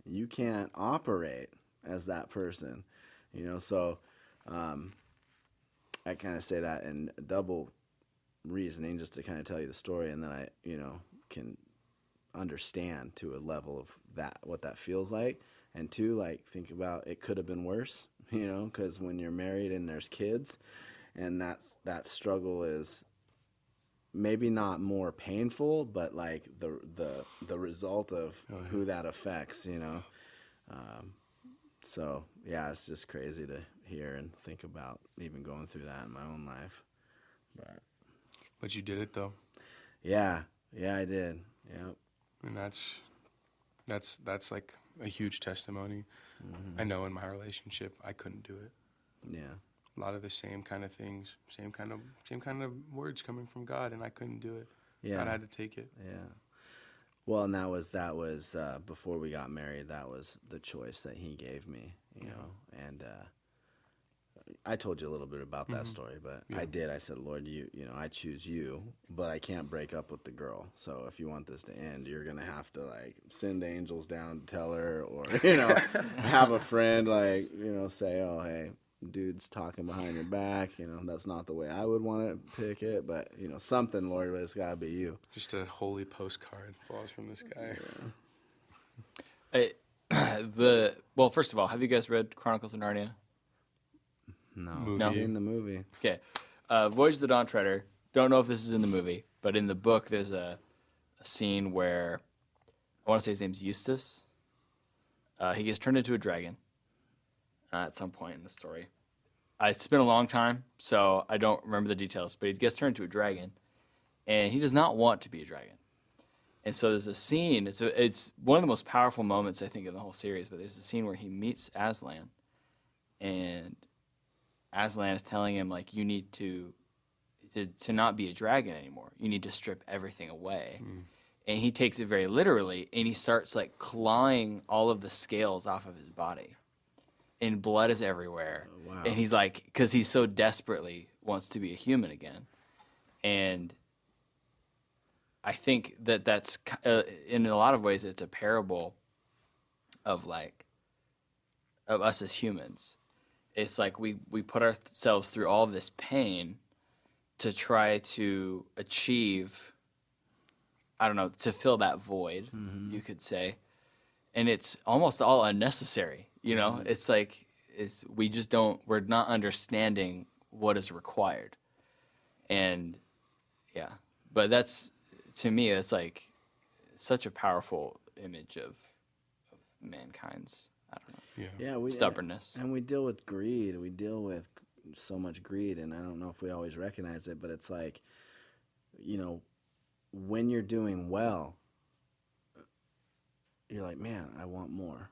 you can't operate as that person, you know? So I kind of say that in double reasoning, just to kind of tell you the story, and then I, you know, can understand to a level of that, what that feels like. And two, like, think about, it could have been worse, you know, because when you're married and there's kids, and that struggle is maybe not more painful, but like the result of who that affects, you know. So yeah, it's just crazy to hear and think about even going through that in my own life. But you did it though. Yeah, I did. Yep. And that's like a huge testimony. I know in my relationship I couldn't do it. Yeah. A lot of the same kind of things, same kind of words coming from God, and I couldn't do it. Yeah. God had to take it. Yeah. Well, and that was before we got married. That was the choice that he gave me, you know. And I told you a little bit about that story, but I did. I said, Lord, you know, I choose you, but I can't break up with the girl. So if you want this to end, you're gonna have to, like, send angels down to tell her, or, you know, have a friend, like, you know, say, oh, hey, dude's talking behind your back, you know, that's not the way I would want to pick it, but, you know, something, Lord, but it's got to be you. Just a holy postcard falls from the sky. Well, first of all, have you guys read Chronicles of Narnia? No. I've seen the movie. Okay. Voyage of the Dawn Treader. Don't know if this is in the movie, but in the book there's a scene where, I want to say his name's Eustace. He gets turned into a dragon at some point in the story. It's been a long time, so I don't remember the details, but he gets turned into a dragon, and he does not want to be a dragon. And so there's a scene, it's one of the most powerful moments, I think, in the whole series, but there's a scene where he meets Aslan, and Aslan is telling him, like, you need to not be a dragon anymore. You need to strip everything away. And he takes it very literally, and he starts, like, clawing all of the scales off of his body. And blood is everywhere. Oh, wow. And he's like, because he so desperately wants to be a human again. And I think that's, in a lot of ways, it's a parable of, like, of us as humans. It's like we put ourselves through all of this pain to try to achieve, I don't know, to fill that void, you could say. And it's almost all unnecessary, you know? It's like, we're not understanding what is required. And, yeah. But that's, to me, it's like such a powerful image of mankind's, I don't know, stubbornness. And we deal with greed. We deal with so much greed, and I don't know if we always recognize it, but it's like, you know, when you're doing well, you're like, man, I want more,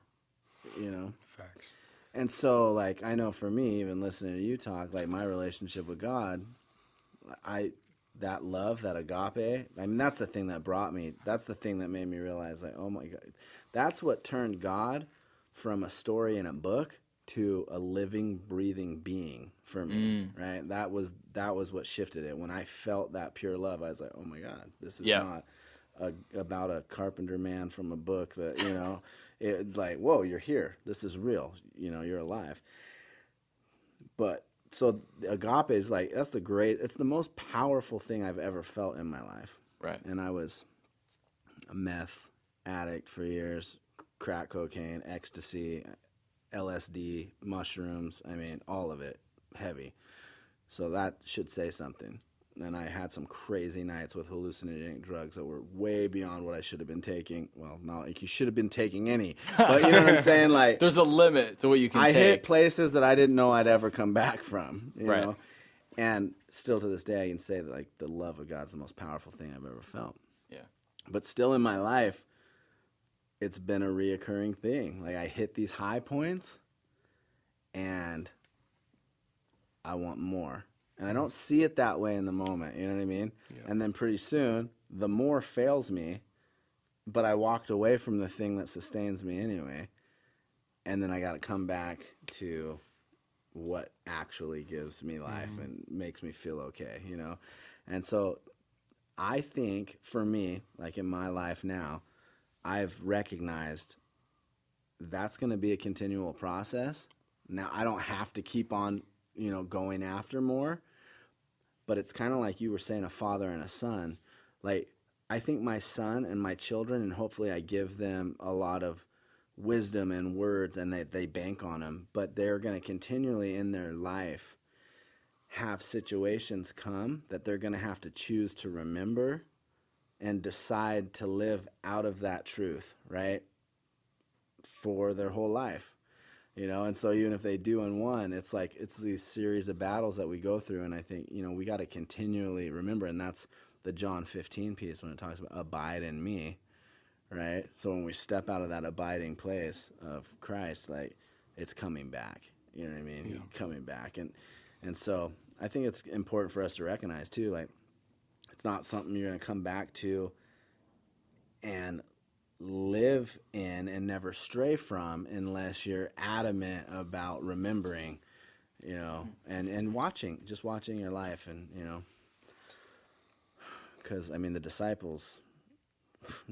you know? Facts. And so, like, I know for me, even listening to you talk, like, my relationship with God, that love, that agape, I mean, that's the thing that brought me, that's the thing that made me realize, like, oh my God, that's what turned God from a story in a book to a living, breathing being for me, right? That was what shifted it. When I felt that pure love, I was like, oh my God, this is not about a carpenter man from a book that, you know, it, like, whoa, you're here. This is real. You know, you're alive. But so agape is like, it's the most powerful thing I've ever felt in my life. Right. And I was a meth addict for years, crack cocaine, ecstasy, LSD, mushrooms. I mean, all of it, heavy. So that should say something. And I had some crazy nights with hallucinogenic drugs that were way beyond what I should have been taking. Well, not like you should have been taking any, but you know what I'm saying? Like, There's a limit to what you can I take. hit places that I didn't know I'd ever come back from, you Right. know? And still to this day, I can say that, like, the love of God's the most powerful thing I've ever felt. Yeah. But still in my life, it's been a reoccurring thing. Like, I hit these high points and I want more. And I don't see it that way in the moment, you know what I mean? Yeah. And then pretty soon, the more fails me, but I walked away from the thing that sustains me anyway. And then I got to come back to what actually gives me life and makes me feel okay, you know? And so I think for me, like in my life now, I've recognized that's going to be a continual process. Now, I don't have to keep on, you know, going after more, but it's kind of like you were saying, a father and a son. Like, I think my son and my children, and hopefully I give them a lot of wisdom and words and they bank on them, but they're going to continually in their life have situations come that they're going to have to choose to remember and decide to live out of that truth, right? For their whole life, you know? And so even if they do in one, it's like, it's these series of battles that we go through. And I think, you know, we got to continually remember, and that's the John 15 piece when it talks about abide in me, right? So when we step out of that abiding place of Christ, like, it's coming back, you know what I mean? Yeah. Coming back. And so I think it's important for us to recognize too, like, it's not something you're going to come back to and live in and never stray from unless you're adamant about remembering, you know, and watching your life. And, you know, because, I mean, the disciples,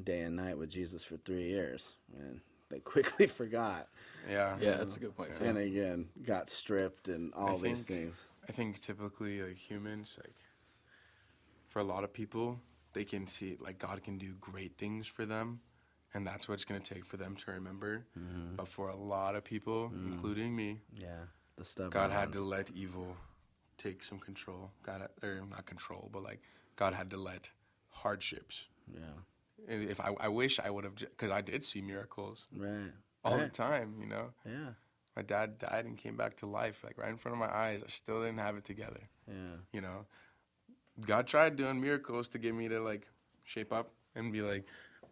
day and night with Jesus for 3 years, and they quickly forgot. Yeah. Yeah, that's a good point, too. And again, got stripped and all these things. I think typically, like, humans, like, for a lot of people, they can see, like, God can do great things for them, and that's what it's going to take for them to remember. But for a lot of people, including me, Yeah, the stuff. God had to let evil take some control. Or not control, but, like, God had to let hardships. Yeah, And if I wish I would have, because I did see miracles right. all the Right. time, you know? Yeah, My dad died and came back to life, like, right in front of my eyes. I still didn't have it together, yeah, you know? God tried doing miracles to get me to, like, shape up and be like,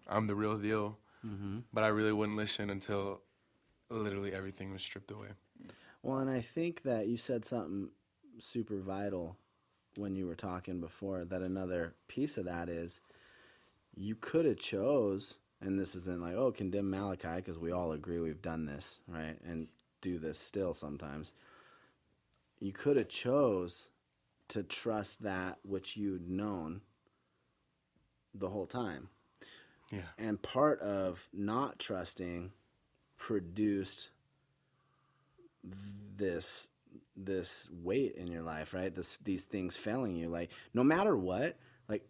I'm the real deal. But I really wouldn't listen until literally everything was stripped away. Well, and I think that you said something super vital when you were talking before, that another piece of that is you could have chose, and this isn't like, oh, condemn Malakai, because we all agree we've done this, right? And do this still sometimes. You could have chose to trust that which you'd known the whole time. Yeah. And part of not trusting produced this weight in your life, right? These things failing you. Like, no matter what, like,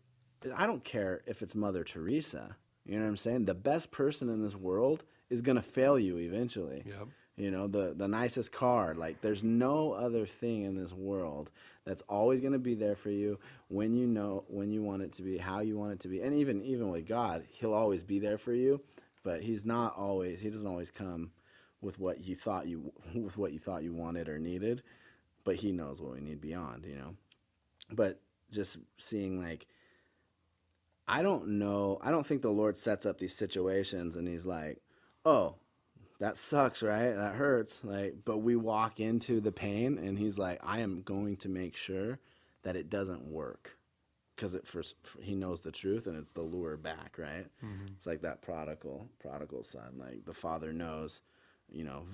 I don't care if it's Mother Teresa. You know what I'm saying? The best person in this world is going to fail you eventually. Yep. You know, the nicest car. Like, there's no other thing in this world that's always going to be there for you when you want it to be, how you want it to be. And even with God, he'll always be there for you, but he doesn't always come with what you thought you wanted or needed, but he knows what we need beyond, you know. But just seeing, like, I don't think the Lord sets up these situations and he's like, oh, that sucks, right? That hurts. Like, but we walk into the pain and he's like, I am going to make sure that it doesn't work. Because he knows the truth and it's the lure back, right? It's like that prodigal son. Like, the father knows, you know,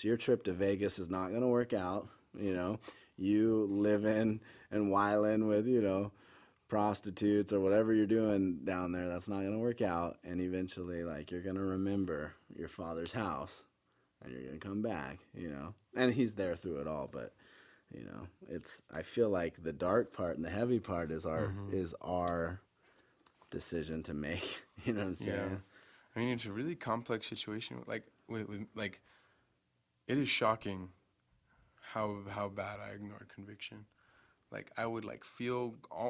your trip to Vegas is not going to work out. You know, you living and whiling with, you know, prostitutes or whatever you're doing down there, that's not going to work out. And eventually, like, you're going to remember your father's house and you're going to come back, you know. And he's there through it all, but, you know, I feel like the dark part and the heavy part is our decision to make, you know what I'm saying? Yeah. I mean, it's a really complex situation. Like, like, it is shocking how bad I ignored conviction. like I would like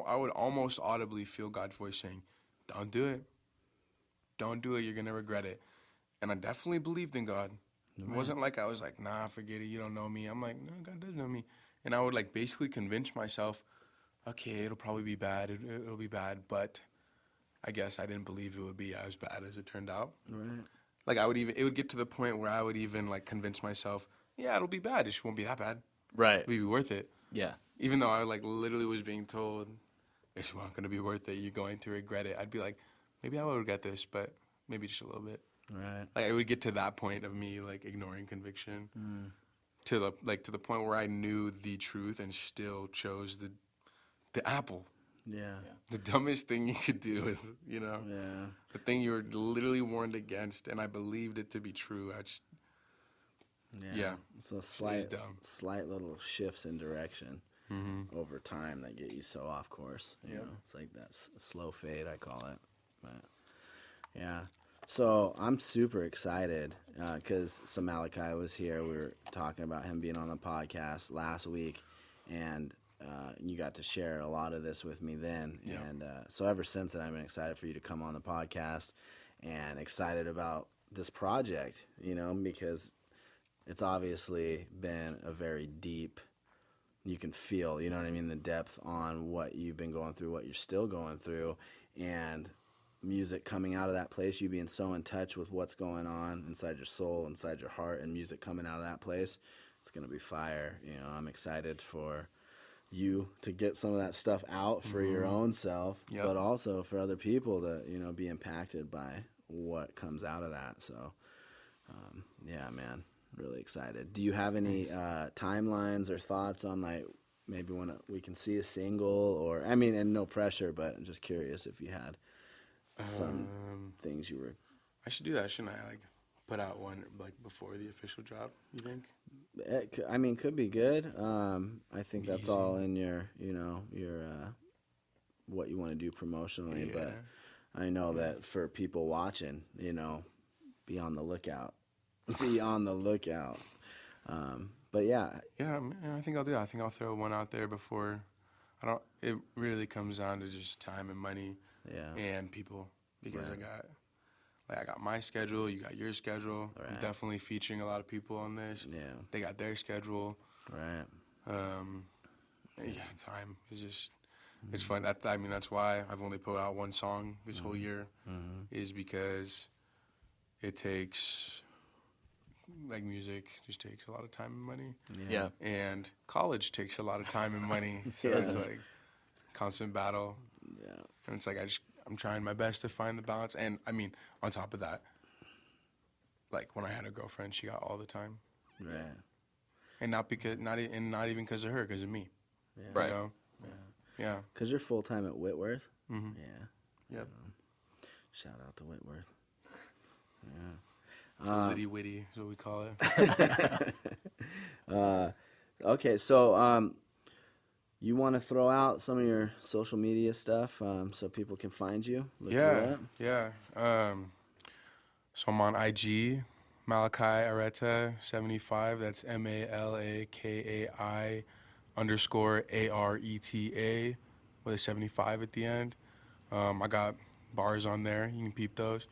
I would almost audibly feel God's voice saying, "Don't do it. Don't do it. You're gonna regret it." And I definitely believed in God. It wasn't like I was like, "Nah, forget it. You don't know me." I'm like, "No, God does know me." And I would like basically convince myself, "Okay, it'll probably be bad. It'll be bad." But I guess I didn't believe it would be as bad as it turned out. Right. Like it would get to the point where I would even like convince myself, "Yeah, it'll be bad. It just won't be that bad. Right. It'll be worth it." Yeah. Even though I like literally was being told, "It's not going to be worth it. You're going to regret it." I'd be like, maybe I will regret this, but maybe just a little bit. Right. Like it would get to that point of me like ignoring conviction to the point where I knew the truth and still chose the apple. Yeah. The dumbest thing you could do is, Yeah. the thing you were literally warned against, and I believed it to be true. Yeah. So dumb. slight little shifts in direction over time that get you so off course. You know, it's like that slow fade, I call it. But yeah. So I'm super excited because Malakai was here. We were talking about him being on the podcast last week, and you got to share a lot of this with me then. Yeah. And so ever since then, I've been excited for you to come on the podcast and excited about this project, because it's obviously been a very deep, you can feel, the depth on what you've been going through, what you're still going through, and music coming out of that place, you being so in touch with what's going on inside your soul, inside your heart, and music coming out of that place, it's going to be fire. I'm excited for you to get some of that stuff out for your own self, but also for other people to, be impacted by what comes out of that. So, yeah, man, really excited. Do you have any timelines or thoughts on like maybe when we can see a single, or, and no pressure, but I'm just curious if you had some things you were. I should do that, shouldn't I? Like put out one like before the official drop, you think? It could be good. I think that's Easy. all in your, your what you want to do promotionally. Yeah. But I know that for people watching, be on the lookout. Be on the lookout. But yeah. Yeah, I think I'll do that. I think I'll throw one out there before. It really comes down to just time and money. Yeah. And people, because Right. I got my schedule, you got your schedule. Right. I'm definitely featuring a lot of people on this. Yeah. They got their schedule. Right. Yeah, time is just it's fun. That's why I've only put out one song this whole year, is because it takes music just takes a lot of time and money. Yeah. And college takes a lot of time and money. So it's like constant battle. Yeah. And it's like I'm trying my best to find the balance. And on top of that, like when I had a girlfriend, she got all the time. Right. And not even because of her, because of me. Yeah. Right. You know? Yeah. Because you're full time at Whitworth. Mm-hmm. Yeah. Yep. Shout out to Whitworth. Yeah. Litty witty is what we call it. Okay, so you want to throw out some of your social media stuff so people can find you? Look you up? Yeah. So I'm on IG, Malakai Areta 75. That's MALAKAI_ARETA with a 75 at the end. I got bars on there. You can peep those.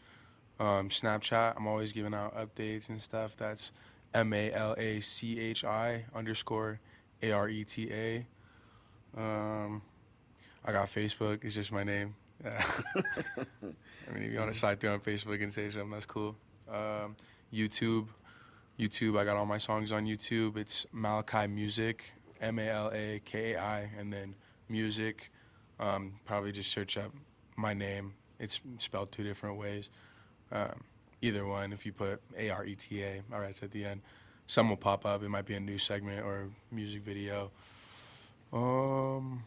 Snapchat, I'm always giving out updates and stuff. That's MALACHI_ARETA. I got Facebook. It's just my name. If you want to slide through on Facebook and say something, that's cool. YouTube, I got all my songs on YouTube. It's Malakai Music, MALAKAI, and then music. Probably just search up my name. It's spelled two different ways. Either one, if you put ARETA, Areta at the end, some will pop up. It might be a new segment or music video. Am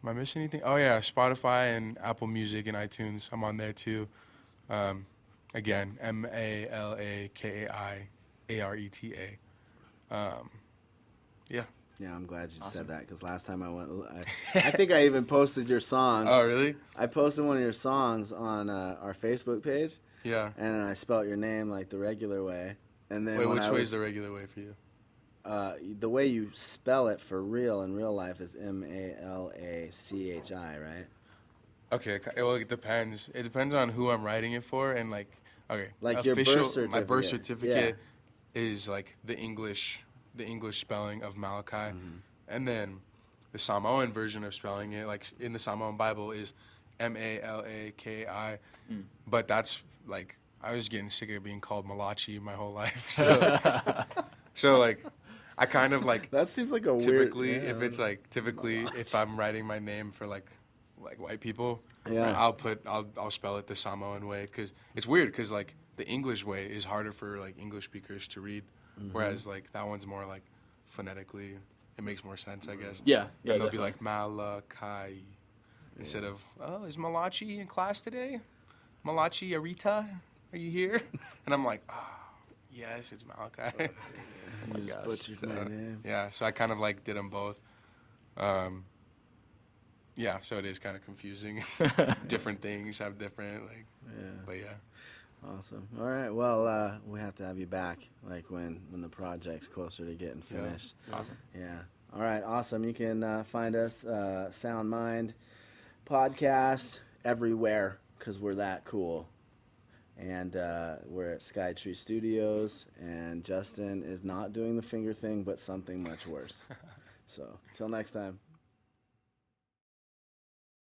I missing anything? Oh yeah, Spotify and Apple Music and iTunes. I'm on there too. Again, MALAKAI_ARETA. Yeah. Yeah, I'm glad you said that because last time I went, I think I even posted your song. Oh really? I posted one of your songs on our Facebook page. Yeah. And I spelt your name like the regular way. And then Wait, which way is the regular way for you? the way you spell it for real in real life is Malachi, right? Okay, well, it depends. It depends on who I'm writing it for, and like, okay, Like your birth certificate. My birth certificate is like the English spelling of Malachi, and then the Samoan version of spelling it, like in the Samoan Bible, is Malaki. But that's like, I was getting sick of being called Malachi my whole life, so like, I kind of like That seems like a typically weird. if it's like typically if I'm writing my name for like white people, Yeah. I'll spell it the Samoan way, because it's weird, because like the English way is harder for like English speakers to read, whereas like that one's more like phonetically it makes more sense, I guess. Yeah. And they'll be like Malakai instead of, oh, is Malachi in class today? Malakai Areta, are you here? And I'm like, oh, yes, it's Malakai. You just butchered my name. Yeah, so I kind of like did them both. Yeah, so it is kind of confusing. Different things have different, like, but yeah. Awesome. All right. Well, we have to have you back, like when the project's closer to getting finished. Awesome. Yeah. All right. Awesome. You can find us SoundMind Podcast everywhere, because we're that cool. And we're at Skytree Studios, and Justin is not doing the finger thing, but something much worse. So, till next time.